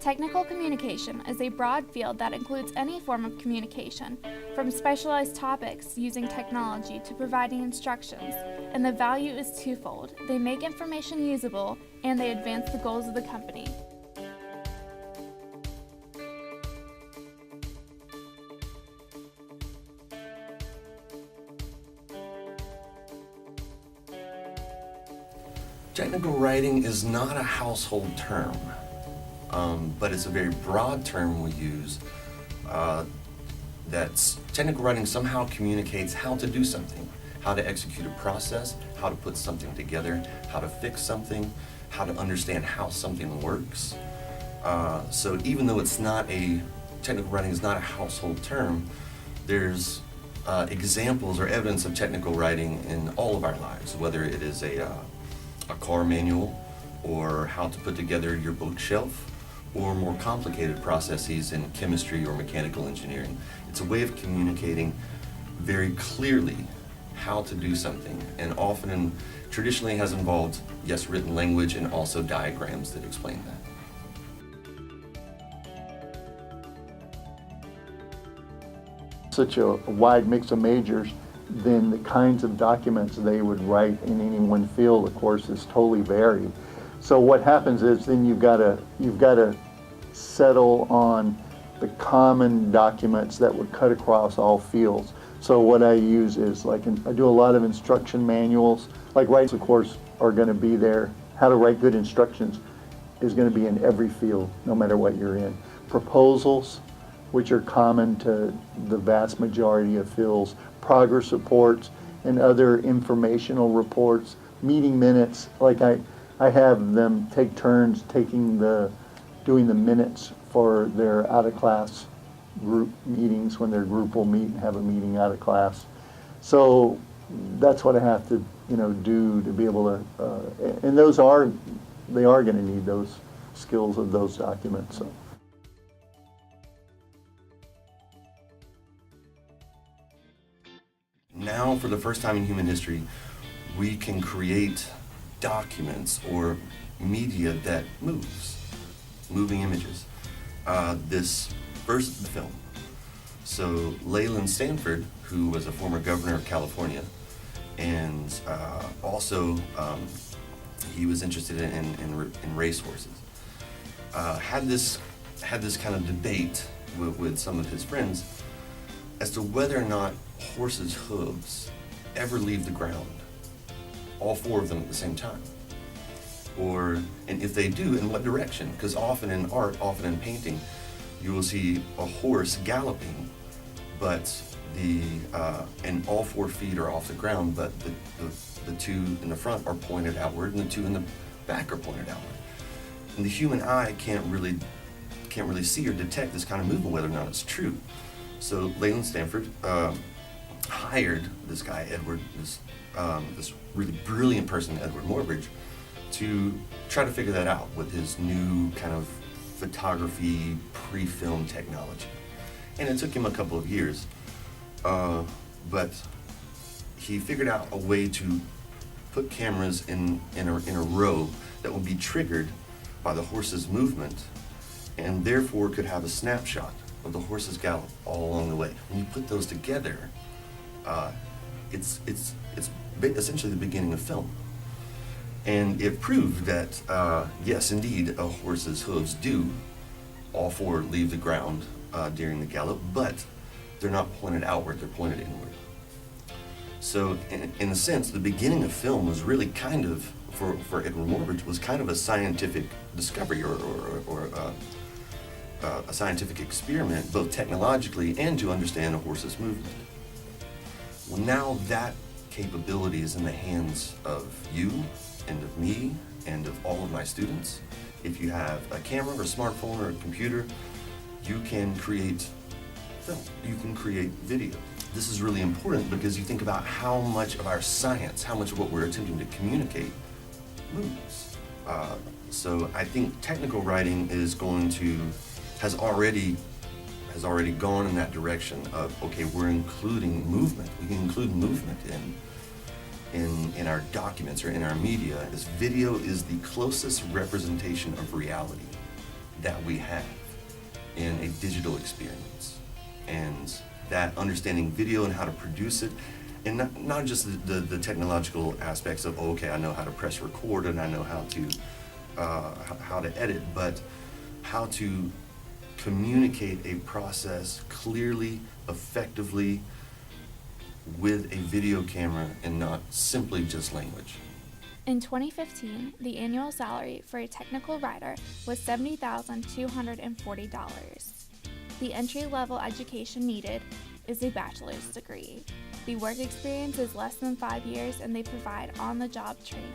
Technical communication is a broad field that includes any form of communication, from specialized topics using technology to providing instructions, and the value is twofold. They make information usable, and they advance the goals of the company. Technical writing is not a household term, but it's a very broad term we use. Technical writing somehow communicates how to do something, how to execute a process, how to put something together, how to fix something, how to understand how something works. So even though technical writing is not a household term, there's examples or evidence of technical writing in all of our lives, whether it is a car manual, or how to put together your bookshelf, or more complicated processes in chemistry or mechanical engineering. It's a way of communicating very clearly how to do something, and often traditionally has involved, yes, written language and also diagrams that explain that. Such a wide mix of majors, then the kinds of documents they would write in any one field, of course, is totally varied. So what happens is then you've got to settle on the common documents that would cut across all fields. So what I use is I do a lot of instruction manuals. Like rights, of course, are going to be there. How to write good instructions is going to be in every field, no matter what you're in. Proposals, which are common to the vast majority of fields, progress reports and other informational reports, meeting minutes. Like I have them take turns doing the minutes for their out-of-class group meetings, when their group will meet and have a meeting out of class. So that's what I have to do to be able to, and they are going to need those skills of those documents. So. Now, for the first time in human history, we can create documents or media that moves, moving images. This first film. So Leland Stanford, who was a former governor of California, and also he was interested in racehorses, had this kind of debate with some of his friends as to whether or not horses' hooves ever leave the ground, all four of them at the same time. And if they do, in what direction? Because often in art, often in painting, you will see a horse galloping, but and all 4 feet are off the ground, but the two in the front are pointed outward, and the two in the back are pointed outward. And the human eye can't really see or detect this kind of movement, whether or not it's true. So Leland Stanford hired this guy, Edward, this really brilliant person, Edward Muybridge, to try to figure that out with his new kind of photography pre-film technology. And it took him a couple of years, but he figured out a way to put cameras in a row that would be triggered by the horse's movement, and therefore could have a snapshot of the horse's gallop all along the way. When you put those together, it's essentially the beginning of film. And it proved that, yes, indeed, a horse's hooves do, all 4 leave the ground during the gallop, but they're not pointed outward, they're pointed inward. So in a sense, the beginning of film was really kind of, for Edward Muybridge, was kind of a scientific discovery or a scientific experiment, both technologically and to understand a horse's movement. Well, now that capability is in the hands of you and of me and of all of my students. If you have a camera or a smartphone or a computer, you can create film, you can create video. This is really important because you think about how much of our science, how much of what we're attempting to communicate moves. So I think technical writing has already gone in that direction of, okay, we're including movement. We can include movement in our documents or in our media. This video is the closest representation of reality that we have in a digital experience. And that understanding video and how to produce it, and not just the technological aspects of, okay, I know how to press record and I know how to edit, but how to communicate a process clearly, effectively, with a video camera and not simply just language. In 2015, the annual salary for a technical writer was $70,240. The entry-level education needed is a bachelor's degree. The work experience is less than 5 years, and they provide on-the-job training.